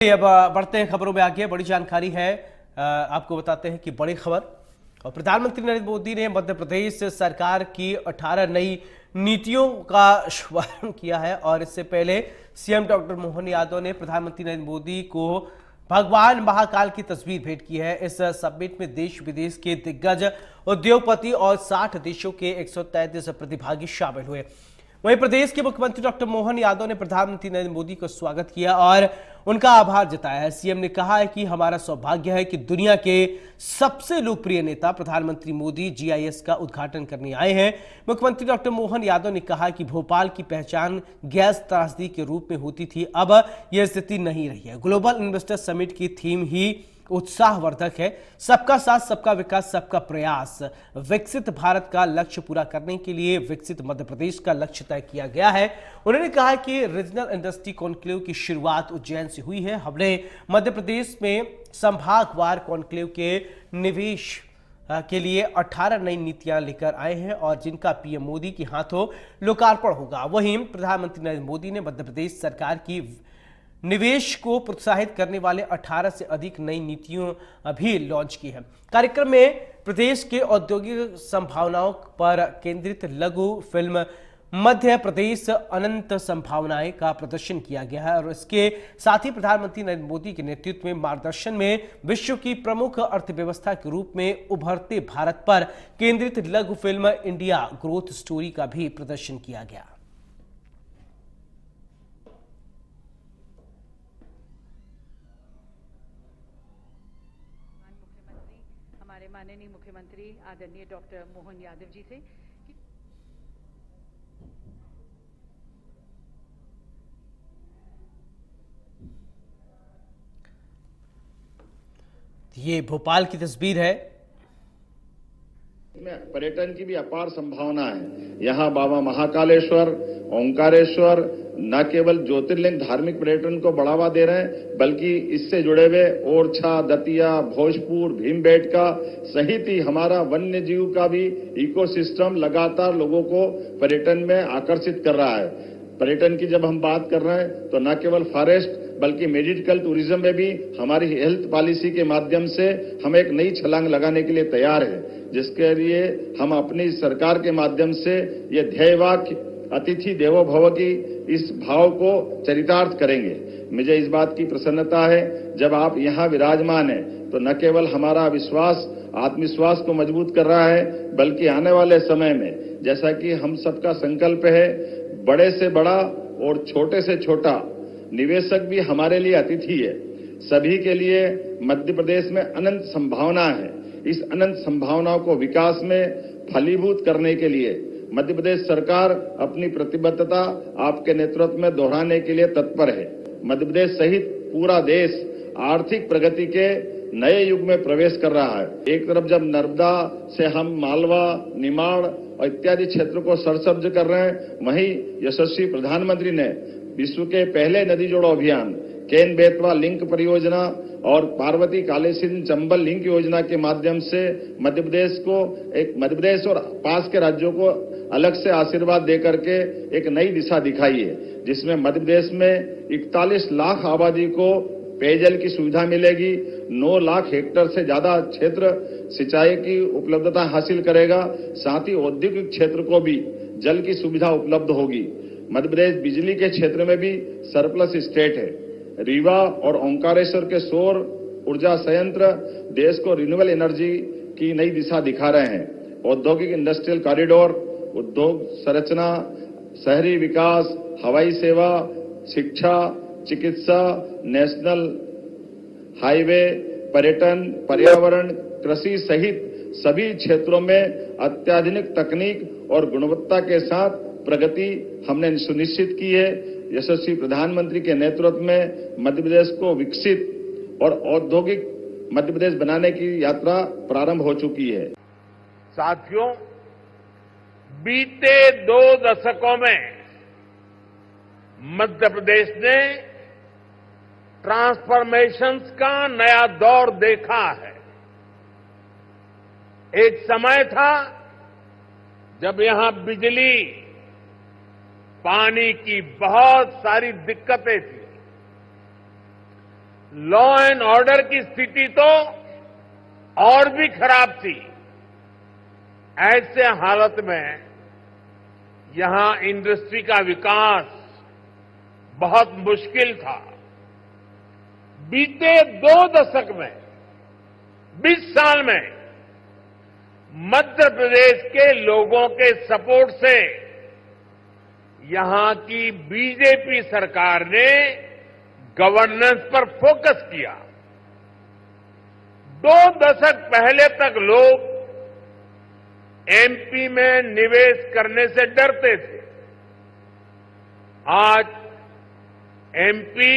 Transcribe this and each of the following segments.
अब बढ़ते हैं खबरों में आगे। बड़ी जानकारी है, आपको बताते हैं कि बड़ी खबर। और प्रधानमंत्री नरेंद्र मोदी ने मध्य प्रदेश सरकार की 18 नई नीतियों का शुभारंभ किया है। और इससे पहले सीएम डॉक्टर मोहन यादव ने प्रधानमंत्री नरेंद्र मोदी को भगवान महाकाल की तस्वीर भेंट की है। इस समिट में देश विदेश के दिग्गज उद्योगपति और 60 देशों के 133 प्रतिभागी शामिल हुए। वहीं प्रदेश के मुख्यमंत्री डॉक्टर मोहन यादव ने प्रधानमंत्री नरेंद्र मोदी का स्वागत किया और उनका आभार जताया है। सीएम ने कहा है कि हमारा सौभाग्य है कि दुनिया के सबसे लोकप्रिय नेता प्रधानमंत्री मोदी जीआईएस का उद्घाटन करने आए हैं। मुख्यमंत्री डॉक्टर मोहन यादव ने कहा कि भोपाल की पहचान गैस त्रासदी के रूप में होती थी, अब यह स्थिति नहीं रही है। ग्लोबल इन्वेस्टर समिट की थीम ही उत्साहवर्धक है। सबका साथ, सबका विकास, सबका प्रयास। विकसित भारत का लक्ष्य पूरा करने के लिए विकसित मध्य प्रदेश का लक्ष्य तय किया गया है। उन्होंने कहा कि रीजनल इंडस्ट्री कॉन्क्लेव की शुरुआत उज्जैन से हुई है। हमने मध्य प्रदेश में संभागवार कॉन्क्लेव के निवेश के लिए 18 नई नीतियां लेकर आए हैं और जिनका पीएम मोदी के हाथों लोकार्पण होगा। वहीं प्रधानमंत्री नरेंद्र मोदी ने मध्य प्रदेश सरकार की निवेश को प्रोत्साहित करने वाले 18 से अधिक नई नीतियों भी लॉन्च की है। कार्यक्रम में प्रदेश के औद्योगिक संभावनाओं पर केंद्रित लघु फिल्म मध्य प्रदेश अनंत संभावनाएं का प्रदर्शन किया गया है। और इसके साथ ही प्रधानमंत्री नरेंद्र मोदी के नेतृत्व में मार्गदर्शन में विश्व की प्रमुख अर्थव्यवस्था के रूप में उभरते भारत पर केंद्रित लघु फिल्म इंडिया ग्रोथ स्टोरी का भी प्रदर्शन किया गया। हमारे माननीय मुख्यमंत्री आदरणीय डॉक्टर मोहन यादव जी से ये भोपाल की तस्वीर है। पर्यटन की भी अपार संभावना है। यहाँ बाबा महाकालेश्वर, ओंकारेश्वर न केवल ज्योतिर्लिंग धार्मिक पर्यटन को बढ़ावा दे रहे हैं, बल्कि इससे जुड़े हुए ओरछा, दतिया, भोजपुर, भीमबेटका सहित ही हमारा वन्य जीव का भी इकोसिस्टम लगातार लोगों को पर्यटन में आकर्षित कर रहा है। पर्यटन की जब हम बात कर रहे हैं तो न केवल फॉरेस्ट बल्कि मेडिकल टूरिज्म में भी हमारी हेल्थ पॉलिसी के माध्यम से हम एक नई छलांग लगाने के लिए तैयार है, जिसके लिए हम अपनी सरकार के माध्यम से ये ध्येय वाक्य अतिथि देवो भव की इस भाव को चरितार्थ करेंगे। मुझे इस बात की प्रसन्नता है जब आप यहाँ विराजमान हैं तो न केवल हमारा विश्वास आत्मविश्वास को मजबूत कर रहा है, बल्कि आने वाले समय में जैसा कि हम सबका संकल्प है, बड़े से बड़ा और छोटे से छोटा निवेशक भी हमारे लिए अतिथि है। सभी के लिए मध्य प्रदेश में अनंत संभावना है। इस अनंत संभावनाओं को विकास में फलीभूत करने के लिए मध्य प्रदेश सरकार अपनी प्रतिबद्धता आपके नेतृत्व में दोहराने के लिए तत्पर है। मध्य प्रदेश सहित पूरा देश आर्थिक प्रगति के नए युग में प्रवेश कर रहा है। एक तरफ जब नर्मदा से हम मालवा, निमाड़ और इत्यादि क्षेत्र को सरसब्ज कर रहे हैं, वहीं यशस्वी प्रधानमंत्री ने विश्व के पहले नदी जोड़ो अभियान, केन बेतवा लिंक परियोजना और पार्वती कालीसिंध चंबल लिंक योजना के माध्यम से मध्य प्रदेश और पास के राज्यों को अलग से आशीर्वाद देकर के एक नई दिशा दिखाई है, जिसमें मध्य प्रदेश में 41 लाख आबादी को पेयजल की सुविधा मिलेगी। 9 लाख हेक्टेयर से ज्यादा क्षेत्र सिंचाई की उपलब्धता हासिल करेगा। साथ ही औद्योगिक क्षेत्र को भी जल की सुविधा उपलब्ध होगी। मध्य प्रदेश बिजली के क्षेत्र में भी सरप्लस स्टेट है। रीवा और ओंकारेश्वर के सौर ऊर्जा संयंत्र देश को रिन्यूएबल एनर्जी की नई दिशा दिखा रहे हैं। औद्योगिक इंडस्ट्रियल कॉरिडोर, उद्योग संरचना, शहरी विकास, हवाई सेवा, शिक्षा, चिकित्सा, नेशनल हाईवे, पर्यटन, पर्यावरण, कृषि सहित सभी क्षेत्रों में अत्याधुनिक तकनीक और गुणवत्ता के साथ प्रगति हमने सुनिश्चित की है। यशस्वी प्रधानमंत्री के नेतृत्व में मध्य प्रदेश को विकसित और औद्योगिक मध्य प्रदेश बनाने की यात्रा प्रारंभ हो चुकी है। साथियों, बीते 2 दशकों में मध्य प्रदेश ने ट्रांसफॉर्मेशंस का नया दौर देखा है। एक समय था जब यहां बिजली, पानी की बहुत सारी दिक्कतें थी। लॉ एंड ऑर्डर की स्थिति तो और भी खराब थी। ऐसे हालत में यहां इंडस्ट्री का विकास बहुत मुश्किल था। बीते 2 दशक में 20 साल में मध्य प्रदेश के लोगों के सपोर्ट से यहां की बीजेपी सरकार ने गवर्नेंस पर फोकस किया। 2 दशक पहले तक लोग एमपी में निवेश करने से डरते थे। आज एमपी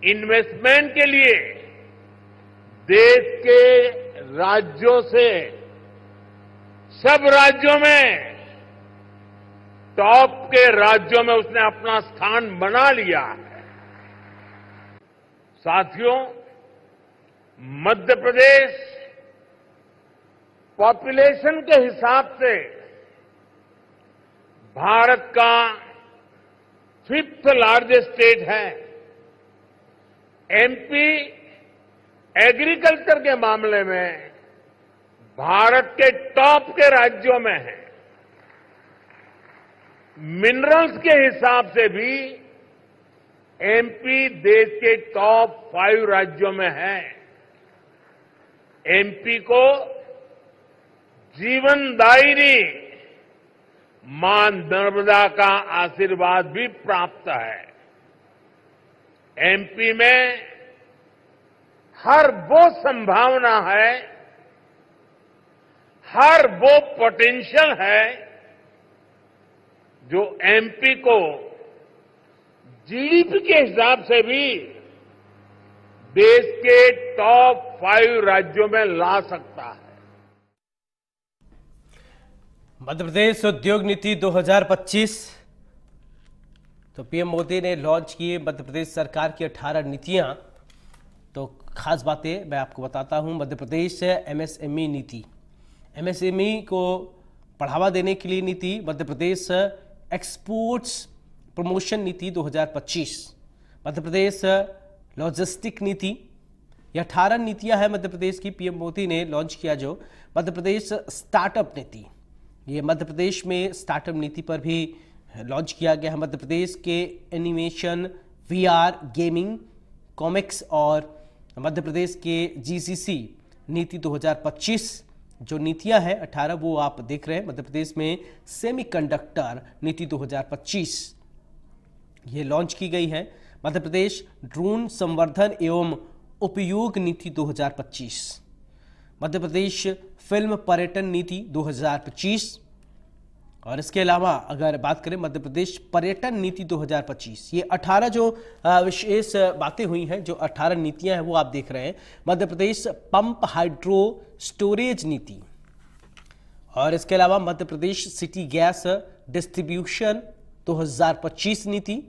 इन्वेस्टमेंट के लिए देश के राज्यों से सब राज्यों में टॉप के राज्यों में उसने अपना स्थान बना लिया है। साथियों, मध्य प्रदेश पॉपुलेशन के हिसाब से भारत का 5th लार्जेस्ट स्टेट है। एमपी एग्रीकल्चर के मामले में भारत के टॉप के राज्यों में है। मिनरल्स के हिसाब से भी एमपी देश के टॉप 5 राज्यों में है। एमपी को जीवनदायिनी मां नर्मदा का आशीर्वाद भी प्राप्त है। एमपी में हर वो संभावना है, हर वो पोटेंशियल है जो एमपी को जीडीपी के हिसाब से भी देश के टॉप 5 राज्यों में ला सकता है। मध्य प्रदेश उद्योग नीति 2025, तो पीएम मोदी ने लॉन्च की मध्य प्रदेश सरकार की 18 नीतियां। तो खास बातें मैं आपको बताता हूं। मध्य प्रदेश एमएसएमई नीति, एमएसएमई को बढ़ावा देने के लिए नीति। मध्य प्रदेश एक्सपोर्ट्स प्रमोशन नीति 2025, मध्य प्रदेश लॉजिस्टिक नीति। ये 18 नीतियां हैं मध्य प्रदेश की, पीएम मोदी ने लॉन्च किया। जो मध्य प्रदेश स्टार्टअप नीति, ये मध्य प्रदेश में स्टार्टअप नीति पर भी लॉन्च किया गया है। मध्य प्रदेश के एनिमेशन, वीआर, गेमिंग, कॉमिक्स और मध्य प्रदेश के जीसीसी नीति 2025 जो नीतियां हैं 18 वो आप देख रहे हैं। मध्य प्रदेश में सेमीकंडक्टर नीति 2025 ये लॉन्च की गई है। मध्य प्रदेश ड्रोन संवर्धन एवं उपयोग नीति 2025, मध्य प्रदेश फिल्म पर्यटन नीति 2025 और इसके अलावा अगर बात करें मध्य प्रदेश पर्यटन नीति 2025, ये 18 जो विशेष बातें हुई हैं, जो 18 नीतियां हैं वो आप देख रहे हैं। Madhya Pradesh pump hydro storage नीति और इसके अलावा Madhya Pradesh city gas distribution 2025 नीति,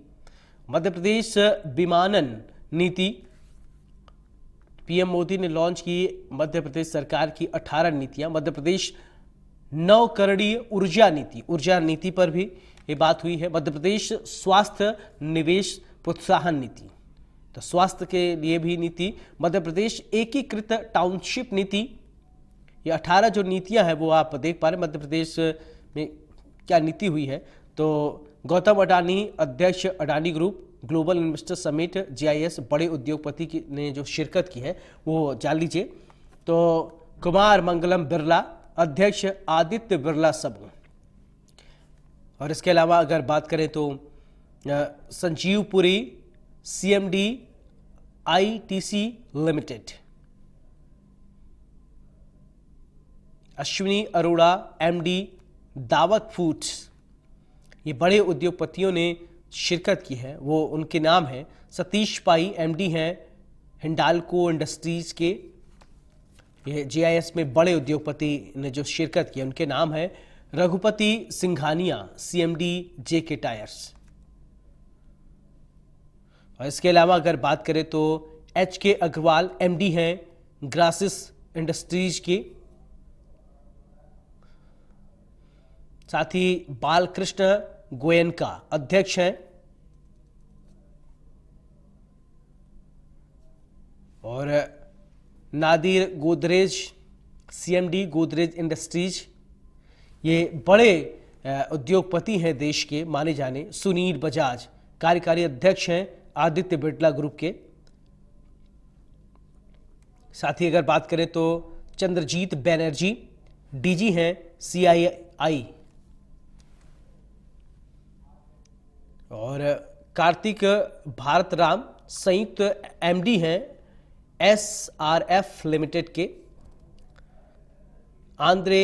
मध्य प्रदेश विमानन नीति। पीएम मोदी ने लॉन्च की मध्य प्रदेश सरकार की 18 नीतियां। मध्य प्रदेश नवकरणीय ऊर्जा नीति, ऊर्जा नीति पर भी ये बात हुई है। मध्य प्रदेश स्वास्थ्य निवेश प्रोत्साहन नीति, तो स्वास्थ्य के लिए भी नीति। मध्य प्रदेश एकीकृत टाउनशिप नीति, ये 18 जो नीतियां हैं वो आप देख पा रहे हैं। मध्य प्रदेश में क्या नीति हुई है, तो गौतम अडानी अध्यक्ष Adani group global investor summit GIS बड़े उद्योगपति ने जो शिरकत की है वो जान लीजिए। तो कुमार मंगलम बिरला अध्यक्ष आदित्य बिरला समूह और इसके अलावा अगर बात करें तो Sanjeev Puri CMD ITC limited, Ashwini Arora MD दावत फूड्स, ये बड़े उद्योगपतियों ने शिरकत की है, वो उनके नाम हैं। सतीश पाई एमडी हैं हिंडाल्को इंडस्ट्रीज के। ये जीआईएस में बड़े उद्योगपति ने जो शिरकत की है उनके नाम है। रघुपति सिंघानिया सीएमडी जेके टायर्स और इसके अलावा अगर बात करें तो एचके अग्रवाल एमडी हैं ग्रासिस इंडस्ट्रीज के। साथ ही बालकृष्ण गोयनका अध्यक्ष हैं और नादिर गोदरेज सीएमडी गोदरेज इंडस्ट्रीज, ये बड़े उद्योगपति हैं देश के माने जाने। सुनील बजाज कार्यकारी अध्यक्ष हैं आदित्य बिरला ग्रुप के। साथ ही अगर बात करें तो चंद्रजीत बैनर्जी डीजी हैं सीआईआई, और कार्तिक भारत राम संयुक्त एमडी हैं एसआरएफ लिमिटेड के। आंद्रे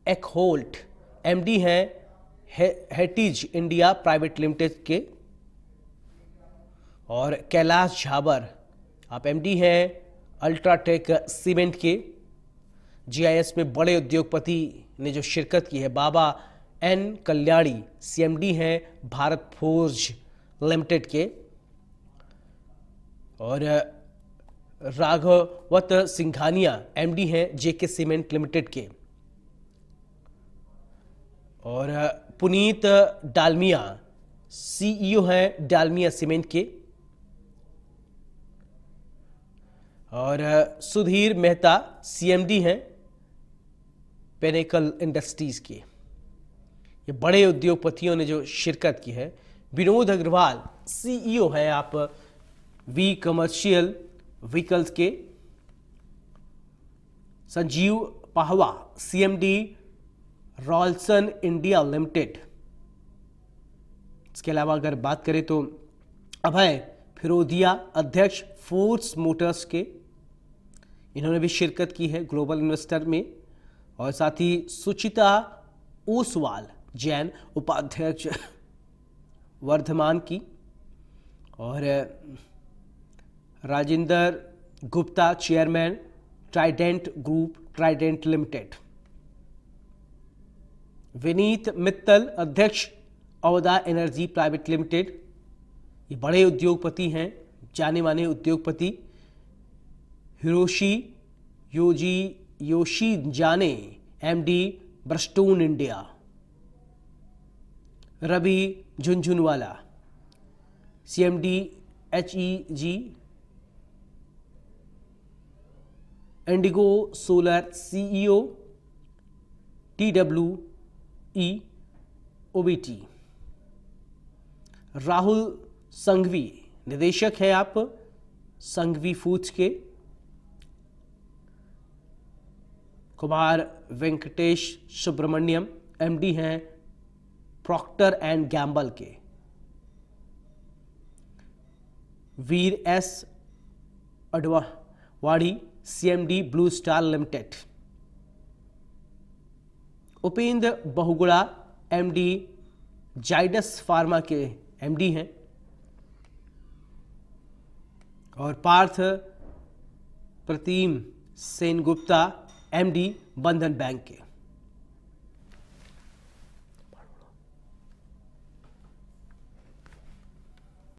एकहोल्ट एमडी हैं हेटिज इंडिया प्राइवेट लिमिटेड के। और कैलाश झाबर आप एमडी हैं अल्ट्राटेक सीमेंट के। जीआईएस में बड़े उद्योगपति ने जो शिरकत की है, बाबा एन कल्याणी सीएमडी हैं भारत फोर्ज लिमिटेड के। और राघवत सिंघानिया एमडी हैं जेके सीमेंट लिमिटेड के। और पुनीत डालमिया सीईओ हैं डालमिया सीमेंट के। और सुधीर मेहता सीएमडी हैं पेनेकल इंडस्ट्रीज के। ये बड़े उद्योगपतियों ने जो शिरकत की है। विनोद अग्रवाल सीईओ हैं आप वी कमर्शियल व्हीकल्स के। Sanjeev Pahwa CMD Ralson India limited. इसके अलावा अगर बात करें तो अभय फिरोदिया अध्यक्ष फोर्स मोटर्स के, इन्होंने भी शिरकत की है ग्लोबल इन्वेस्टर में। और साथ ही सुचिता ओसवाल जैन उपाध्यक्ष वर्धमान की। और Rajendra Gupta chairman Trident group Trident limited. Vineet Mittal अध्यक्ष अवधा एनर्जी प्राइवेट लिमिटेड। ये बड़े उद्योगपति हैं, जाने माने उद्योगपति। Hiroshi Yoshizane MD Bridgestone India. Ravi Jhunjhunwala CMD HEG. IndiGo solar CEO TWE OBT. Rahul Sanghvi निदेशक है आप संघवी फूड्स के। कुमार वेंकटेश सुब्रमण्यम एमडी हैं प्रॉक्टर एंड गैम्बल के। Vir S Advani CMD Blue Star limited. Upendra Bahuguna MD Zydus pharma के एमडी हैं। और पार्थ प्रतिम सेनगुप्ता एमडी बंधन बैंक के।